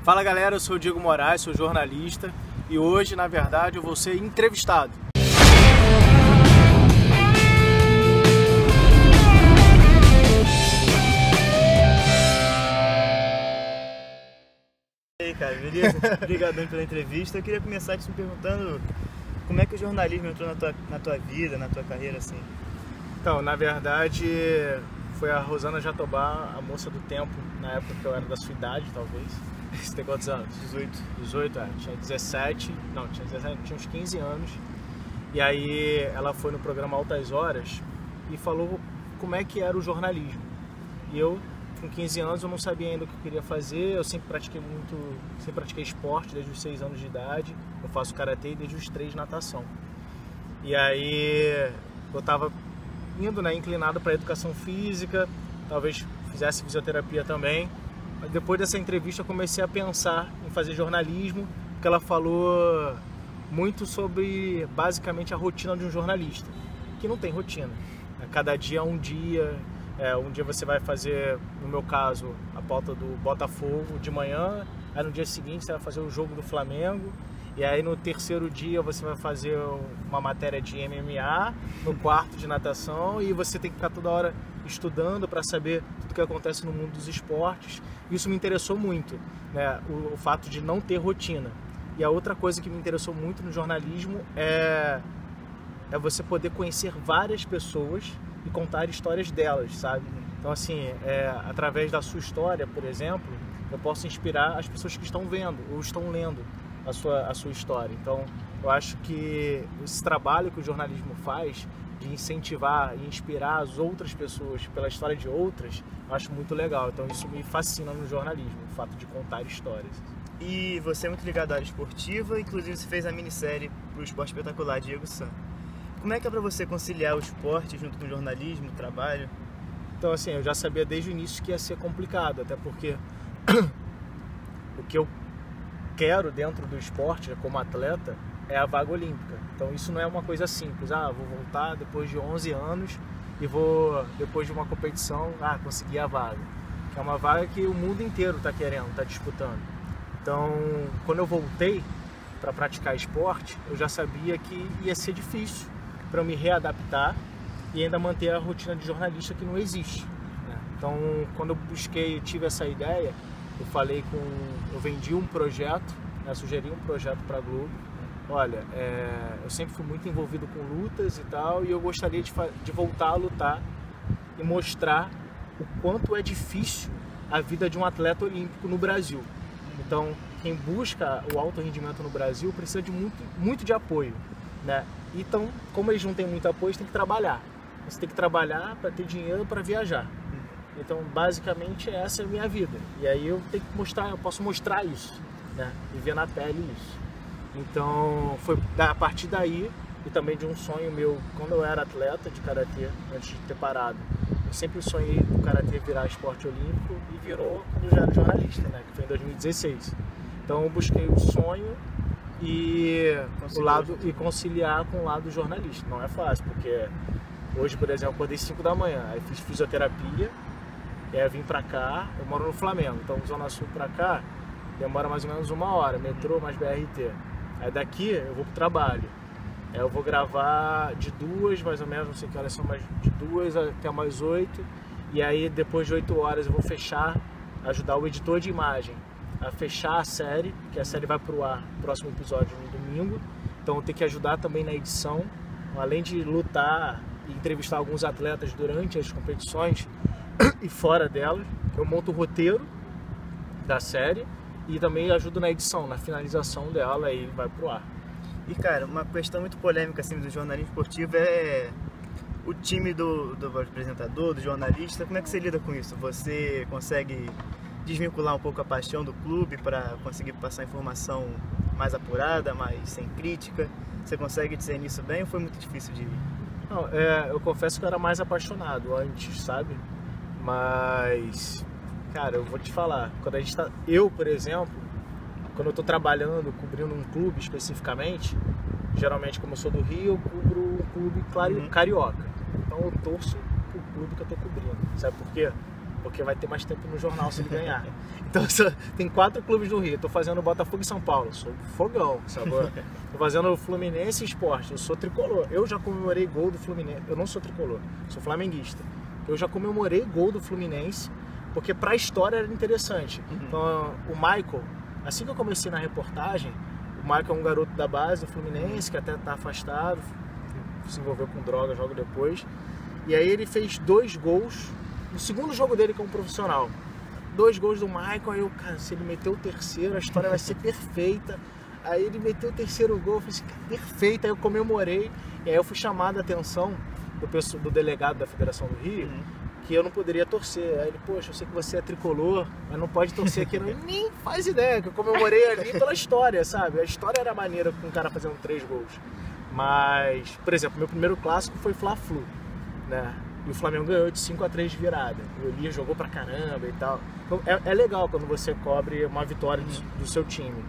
Fala galera, eu sou o Diego Moraes, sou jornalista e hoje, na verdade, eu vou ser entrevistado. E aí, cara, beleza? Obrigadão pela entrevista. Eu queria começar te perguntando como é que o jornalismo entrou na tua vida, na tua carreira, assim? Então, na verdade, foi a Rosana Jatobá, a moça do tempo, na época que eu era da sua idade, talvez. Você tem quantos anos? 18, tinha 17, não, tinha 17, tinha uns 15 anos. E aí ela foi no programa Altas Horas e falou como é que era o jornalismo. E eu, com 15 anos, eu não sabia ainda o que eu queria fazer, eu sempre pratiquei esporte desde os 6 anos de idade, eu faço karatê e desde os 3 natação. E aí eu estava indo, né, inclinado para educação física, talvez fizesse fisioterapia também. Mas depois dessa entrevista eu comecei a pensar em fazer jornalismo, porque ela falou muito sobre basicamente a rotina de um jornalista, que não tem rotina. Cada dia é um dia. Um dia você vai fazer, no meu caso, a pauta do Botafogo de manhã, aí no dia seguinte você vai fazer o jogo do Flamengo, e aí no terceiro dia você vai fazer uma matéria de MMA, no quarto de natação, e você tem que ficar toda hora estudando para saber tudo o que acontece no mundo dos esportes. Isso me interessou muito, né? O fato de não ter rotina. E a outra coisa que me interessou muito no jornalismo é você poder conhecer várias pessoas e contar histórias delas, sabe? Então, assim, através da sua história, por exemplo, eu posso inspirar as pessoas que estão vendo ou estão lendo a sua história. Então, eu acho que esse trabalho que o jornalismo faz de incentivar e inspirar as outras pessoas pela história de outras, eu acho muito legal. Então, isso me fascina no jornalismo, o fato de contar histórias. E você é muito ligado à área esportiva, inclusive você fez a minissérie para o Esporte Espetacular, Diego San. Como é que é para você conciliar o esporte junto com o jornalismo, o trabalho? Então, assim, eu já sabia desde o início que ia ser complicado, até porque o que eu quero dentro do esporte, como atleta, é a vaga olímpica. Então, isso não é uma coisa simples. Vou voltar depois de 11 anos e vou, depois de uma competição, conseguir a vaga. Que é uma vaga que o mundo inteiro está querendo, está disputando. Então, quando eu voltei para praticar esporte, eu já sabia que ia ser difícil para eu me readaptar e ainda manter a rotina de jornalista que não existe, né? Então, quando eu tive essa ideia, eu vendi um projeto, né, sugeri um projeto para a Globo. Olha, eu sempre fui muito envolvido com lutas e tal, e eu gostaria de voltar a lutar e mostrar o quanto é difícil a vida de um atleta olímpico no Brasil. Então, quem busca o alto rendimento no Brasil precisa de muito de apoio, né? Então, como eles não têm muito apoio, eles têm que trabalhar. Você tem que trabalhar para ter dinheiro para viajar. Então, basicamente, essa é a minha vida. E aí eu posso mostrar isso, né? E ver na pele isso. Então, foi a partir daí, e também de um sonho meu, quando eu era atleta de karatê, antes de ter parado, eu sempre sonhei o karatê virar esporte olímpico, e virou quando eu já era jornalista, né? Que foi em 2016. Então, eu busquei o sonho e conciliar com o lado jornalista. Não é fácil, porque hoje, por exemplo, eu acordei 5 da manhã, aí fiz fisioterapia, e aí eu vim pra cá, eu moro no Flamengo, então Zona Sul pra cá demora mais ou menos 1 hora, metrô mais BRT. Aí daqui eu vou pro trabalho, aí eu vou gravar de 2, mais ou menos, não sei que horas são, mas de 2 até mais 8, e aí depois de 8 horas eu vou ajudar o editor de imagem a fechar a série, que a série vai pro ar, próximo episódio no domingo. Então eu tenho que ajudar também na edição, além de lutar e entrevistar alguns atletas durante as competições e fora delas. Eu monto o roteiro da série e também ajudo na edição, na finalização dela, e vai pro ar. E cara, uma questão muito polêmica assim do jornalismo esportivo é o time do apresentador, do jornalista. Como é que você lida com isso? Você consegue desvincular um pouco a paixão do clube para conseguir passar informação mais apurada, mais sem crítica? Você consegue dizer nisso bem ou foi muito difícil de ir? Não, eu confesso que eu era mais apaixonado antes, sabe? Mas, cara, eu vou te falar, quando a gente eu, por exemplo, quando eu tô trabalhando, cobrindo um clube especificamente, geralmente como eu sou do Rio, eu cubro um clube carioca. Então eu torço pro clube que eu tô cobrindo. Sabe por quê? porque vai ter mais tempo no jornal se ele ganhar. Então tem 4 clubes no Rio, tô fazendo Botafogo e São Paulo, sou fogão, sabe? Tô fazendo Fluminense e Sport, eu sou tricolor. Eu já comemorei gol do Fluminense, eu não sou tricolor, sou flamenguista. Eu já comemorei gol do Fluminense, porque pra história era interessante. Então o Michael, assim que eu comecei na reportagem, o Michael é um garoto da base do Fluminense, que até tá afastado, se envolveu com droga, joga depois. E aí ele fez 2 gols no segundo jogo dele como profissional. 2 gols do Michael, aí eu, cara, se ele meter o terceiro, a história vai ser perfeita. Aí ele meteu o terceiro gol, eu falei assim, perfeito, aí eu comemorei. E aí eu fui chamado a atenção do delegado da Federação do Rio, que eu não poderia torcer. Aí ele, poxa, eu sei que você é tricolor, mas não pode torcer aqui não. E nem faz ideia, que eu comemorei ali pela história, sabe? A história era maneira com um cara fazendo 3 gols. Mas, por exemplo, meu primeiro clássico foi Fla-Flu, né? E o Flamengo ganhou de 5-3 de virada. O Elias jogou pra caramba e tal. Então é legal quando você cobre uma vitória do seu time.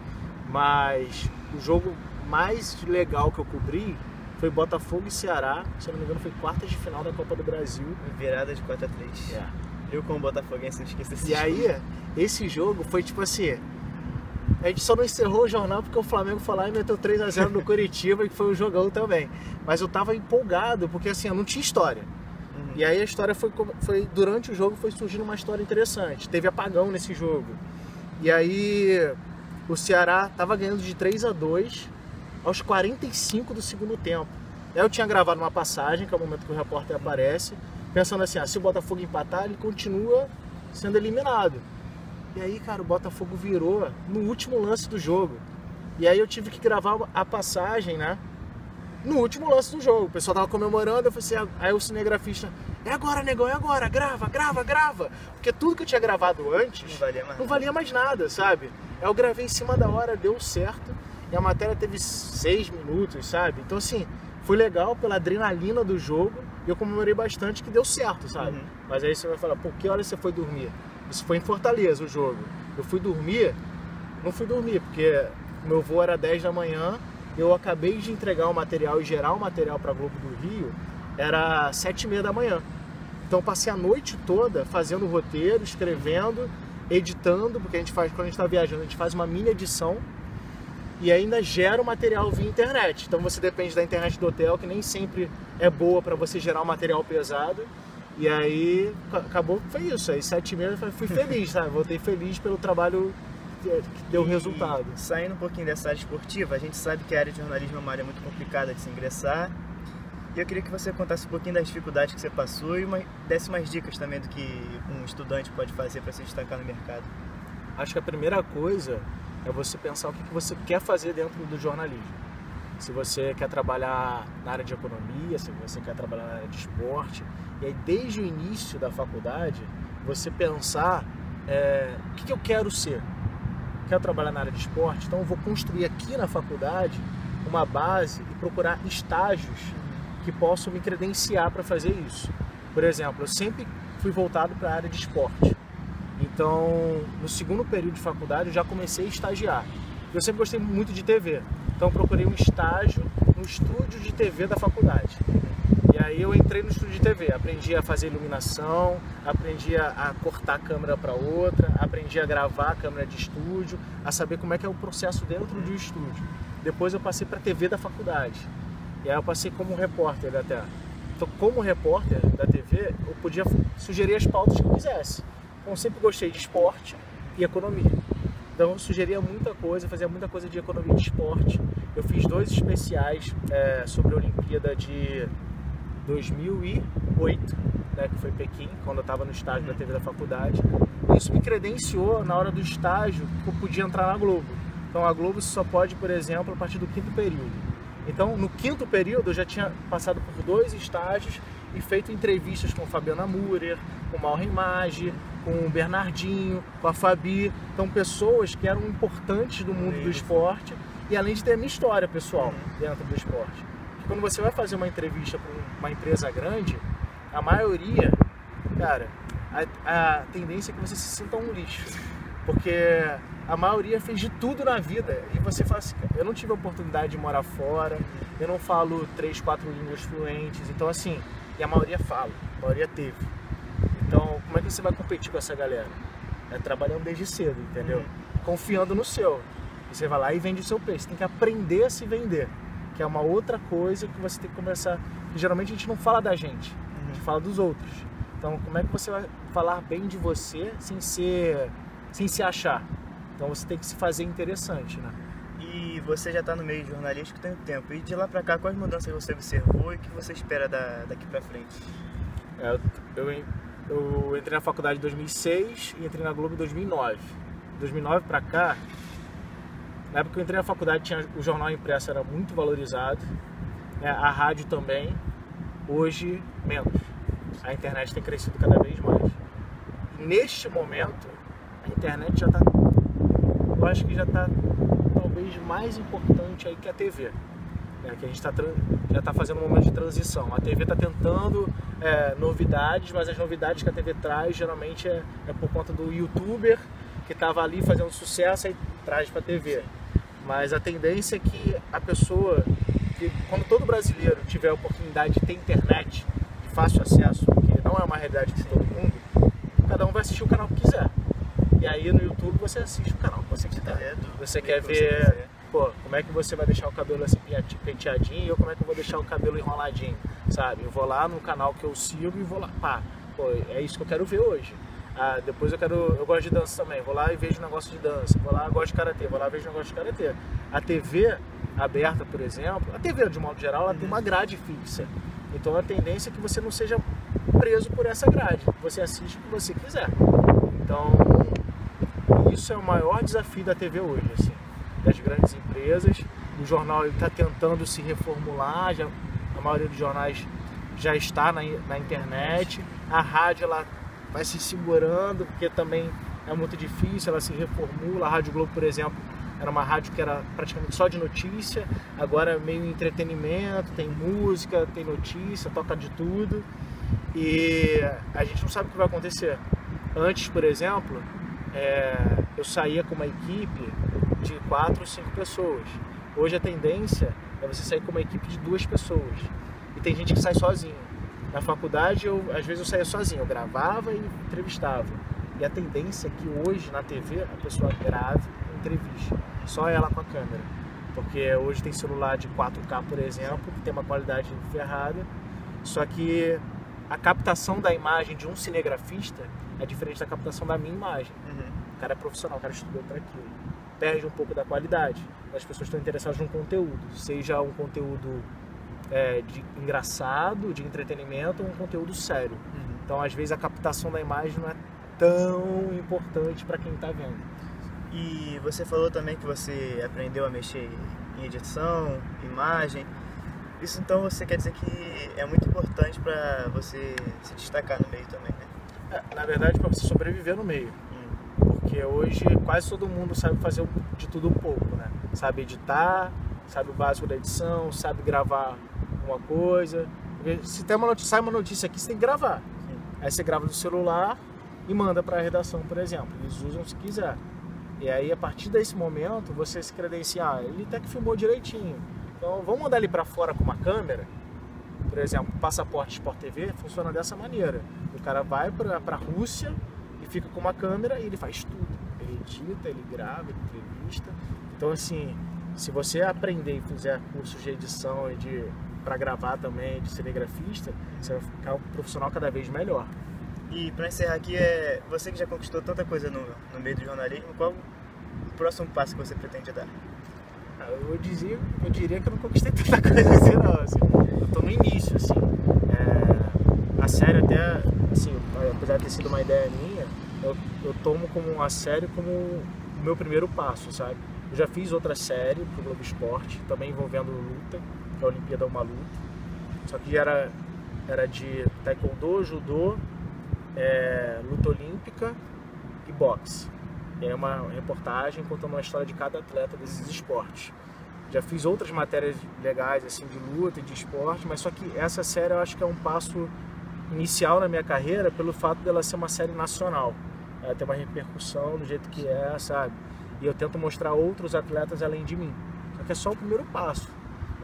Mas o jogo mais legal que eu cobri foi Botafogo e Ceará. Se eu não me engano, foi quartas de final da Copa do Brasil. Virada de 4-3. É. Eu, como botafoguense, não esqueço esse jogo. E aí, esse jogo foi tipo assim... A gente só não encerrou o jornal porque o Flamengo foi lá e meteu 3-0 no Curitiba, que foi um jogão também. Mas eu tava empolgado, porque assim, eu não tinha história. E aí a história foi durante o jogo foi surgindo uma história interessante. Teve apagão nesse jogo. E aí o Ceará tava ganhando de 3-2 aos 45 do segundo tempo. Aí eu tinha gravado uma passagem, que é o momento que o repórter aparece, pensando assim, se o Botafogo empatar, ele continua sendo eliminado. E aí, cara, o Botafogo virou no último lance do jogo. E aí eu tive que gravar a passagem, né? No último lance do jogo. O pessoal tava comemorando, eu falei assim, aí o cinegrafista, é agora, negão, é agora, grava. Porque tudo que eu tinha gravado antes não valia mais nada, sabe? Aí eu gravei em cima da hora, deu certo. E a matéria teve 6 minutos, sabe? Então assim, foi legal pela adrenalina do jogo. E eu comemorei bastante que deu certo, sabe? Mas aí você vai falar, pô, que hora você foi dormir? Isso foi em Fortaleza o jogo. Eu fui dormir, não fui dormir, porque meu voo era 10 da manhã, eu acabei de entregar o material e gerar o material para a Globo do Rio, era 7h30 da manhã. Então eu passei a noite toda fazendo o roteiro, escrevendo, editando, porque a gente faz, quando a gente está viajando, a gente faz uma mini edição e ainda gera o material via internet. Então você depende da internet do hotel, que nem sempre é boa para você gerar um material pesado. E aí acabou que foi isso, aí 7h30 eu fui feliz, sabe? Voltei feliz pelo trabalho que deu resultado. Saindo um pouquinho dessa área esportiva, a gente sabe que a área de jornalismo é uma área muito complicada de se ingressar. E eu queria que você contasse um pouquinho das dificuldades que você passou e desse umas dicas também do que um estudante pode fazer para se destacar no mercado. Acho que a primeira coisa é você pensar o que você quer fazer dentro do jornalismo. Se você quer trabalhar na área de economia, se você quer trabalhar na área de esporte. E aí, desde o início da faculdade, você pensar o que eu quero ser. Quero trabalhar na área de esporte, então eu vou construir aqui na faculdade uma base e procurar estágios que possam me credenciar para fazer isso. Por exemplo, eu sempre fui voltado para a área de esporte. Então, no segundo período de faculdade, eu já comecei a estagiar. Eu sempre gostei muito de TV. Então, eu procurei um estágio no estúdio de TV da faculdade. E aí eu entrei no estúdio de TV, aprendi a fazer iluminação, aprendi a cortar a câmera para outra, aprendi a gravar a câmera de estúdio, a saber como é que é o processo dentro do estúdio. Depois eu passei para a TV da faculdade. E aí eu passei como repórter até. Então, como repórter da TV, eu podia sugerir as pautas que eu quisesse. Então, eu sempre gostei de esporte e economia. Então eu sugeria muita coisa, fazia muita coisa de economia e de esporte. Eu fiz 2 especiais sobre a Olimpíada de 2008, né, que foi Pequim, quando eu estava no estágio da TV da faculdade. Isso me credenciou na hora do estágio que eu podia entrar na Globo. Então a Globo só pode, por exemplo, a partir do 5º período. Então no 5º período eu já tinha passado por 2 estágios e feito entrevistas com Fabiana Murer, com Mauro Image, com o Bernardinho, com a Fabi. Então pessoas que eram importantes do mundo do esporte e além de ter a minha história pessoal dentro do esporte. Porque quando você vai fazer uma entrevista para uma empresa grande, a maioria, cara, a tendência é que você se sinta um lixo. Porque a maioria fez de tudo na vida e você fala assim, eu não tive a oportunidade de morar fora, eu não falo 3, 4 línguas fluentes, então assim, e a maioria fala, a maioria teve. Então, como como é que você vai competir com essa galera? É trabalhando desde cedo, entendeu? Confiando no seu. E você vai lá e vende o seu peixe. Você tem que aprender a se vender, que é uma outra coisa que você tem que começar. Porque geralmente a gente não fala da gente, a gente fala dos outros. Então, como é que você vai falar bem de você sem se achar? Então, você tem que se fazer interessante, né? E você já está no meio jornalístico tem um tempo. E de lá para cá, quais mudanças você observou e o que você espera daqui para frente? Eu entrei na faculdade em 2006 e entrei na Globo em 2009. De 2009 para cá, na época que eu entrei na faculdade, o jornal impresso era muito valorizado, né? A rádio também, hoje menos. A internet tem crescido cada vez mais. E neste momento, a internet já está, eu acho que já está talvez mais importante aí que a TV. Que a gente já está fazendo um momento de transição. A TV está tentando novidades, mas as novidades que a TV traz geralmente é por conta do youtuber que estava ali fazendo sucesso e traz para a TV. Mas a tendência é que a pessoa, quando todo brasileiro tiver a oportunidade de ter internet de fácil acesso, que não é uma realidade de todo mundo, cada um vai assistir o canal que quiser. E aí no YouTube você assiste o canal que você quiser. Você quer ver, pô, como é que você vai deixar o cabelo assim penteadinho, ou como é que eu vou deixar o cabelo enroladinho, sabe? Eu vou lá no canal que eu sigo e vou lá, pá, pô, é isso que eu quero ver hoje. Depois eu gosto de dança também, vou lá e vejo negócio de dança, vou lá, gosto de karatê, vou lá e vejo negócio de karatê. A TV aberta, por exemplo, a TV de modo geral, ela tem uma grade fixa. Então a tendência é que você não seja preso por essa grade, você assiste o que você quiser. Então isso é o maior desafio da TV hoje, assim, das grandes empresas. O jornal está tentando se reformular, a maioria dos jornais já está na internet. A rádio ela vai se segurando, porque também é muito difícil, ela se reformula. A Rádio Globo, por exemplo, era uma rádio que era praticamente só de notícia, agora é meio entretenimento, tem música, tem notícia, toca de tudo. E a gente não sabe o que vai acontecer. Antes, por exemplo, eu saía com uma equipe de 4 ou 5 pessoas. Hoje a tendência é você sair com uma equipe de 2 pessoas. E tem gente que sai sozinho. Na faculdade, às vezes eu saía sozinho, eu gravava e entrevistava. E a tendência é que hoje na TV a pessoa grave e entreviste, só ela com a câmera. Porque hoje tem celular de 4K, por exemplo, que tem uma qualidade ferrada, só que a captação da imagem de um cinegrafista é diferente da captação da minha imagem. O cara é profissional, o cara estudou para aquilo. Perde um pouco da qualidade. As pessoas estão interessadas num conteúdo, seja um conteúdo de engraçado, de entretenimento, ou um conteúdo sério. Então, às vezes, a captação da imagem não é tão importante para quem está vendo. E você falou também que você aprendeu a mexer em edição, imagem. Isso, então, você quer dizer que é muito importante para você se destacar no meio também, né? Na verdade, para você sobreviver no meio. Porque hoje quase todo mundo sabe fazer de tudo um pouco, né? Sabe editar, sabe o básico da edição, sabe gravar uma coisa. Se tem sai uma notícia aqui, você tem que gravar. Aí você grava no celular e manda para a redação, por exemplo. Eles usam se quiser. E aí, a partir desse momento, você se credencia, ele até que filmou direitinho. Então, vamos mandar ele para fora com uma câmera. Por exemplo, passaporte Sport TV funciona dessa maneira. O cara vai para a Rússia e fica com uma câmera e ele faz tudo. Ele edita, ele grava, ele entrevista. Então, assim, se você aprender e fizer cursos de edição e para gravar também, de cinegrafista, você vai ficar um profissional cada vez melhor. E para encerrar aqui, você que já conquistou tanta coisa no meio do jornalismo, qual o próximo passo que você pretende dar? Eu diria que eu não conquistei tanta coisa assim, não. Assim, eu tô no início, assim. A série até, assim, apesar de ter sido uma ideia minha, eu tomo como a série como o meu primeiro passo, sabe? Eu já fiz outra série pro Globo Esporte, também envolvendo luta, que é a Olimpíada é uma luta. Só que era de taekwondo, judô, luta olímpica e boxe. É uma reportagem contando uma história de cada atleta desses esportes. Já fiz outras matérias legais assim de luta e de esporte, mas só que essa série eu acho que é um passo inicial na minha carreira pelo fato dela ser uma série nacional. Ela tem uma repercussão do jeito que sabe? E eu tento mostrar outros atletas além de mim. Só que é só o primeiro passo.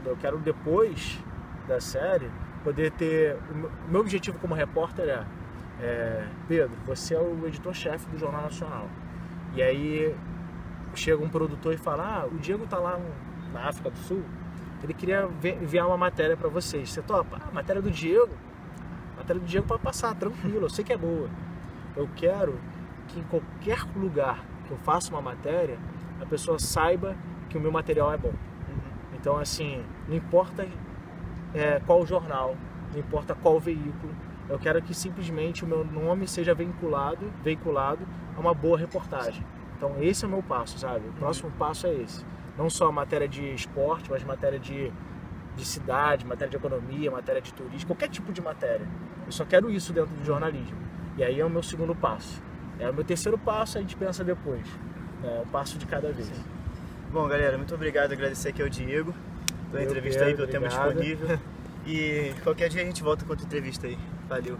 Eu quero depois da série poder ter... O meu objetivo como repórter Pedro, você é o editor-chefe do Jornal Nacional. E aí chega um produtor e fala, o Diego tá lá na África do Sul, ele queria enviar uma matéria para vocês. Você topa? Matéria do Diego? Matéria do Diego pode passar, tranquilo, eu sei que é boa. Eu quero que em qualquer lugar que eu faça uma matéria, a pessoa saiba que o meu material é bom. Então, assim, não importa qual jornal, não importa qual veículo, eu quero que simplesmente o meu nome seja veiculado a uma boa reportagem. Então, esse é o meu passo, sabe? O próximo passo é esse. Não só matéria de esporte, mas matéria de cidade, matéria de economia, matéria de turismo, qualquer tipo de matéria. Eu só quero isso dentro do jornalismo. E aí é o meu segundo passo. O meu terceiro passo a gente pensa depois. Um passo de cada vez. Sim. Bom, galera, muito obrigado. Agradecer aqui ao Diego pela entrevista aí, pelo tempo disponível. E qualquer dia a gente volta com outra entrevista aí. Valeu.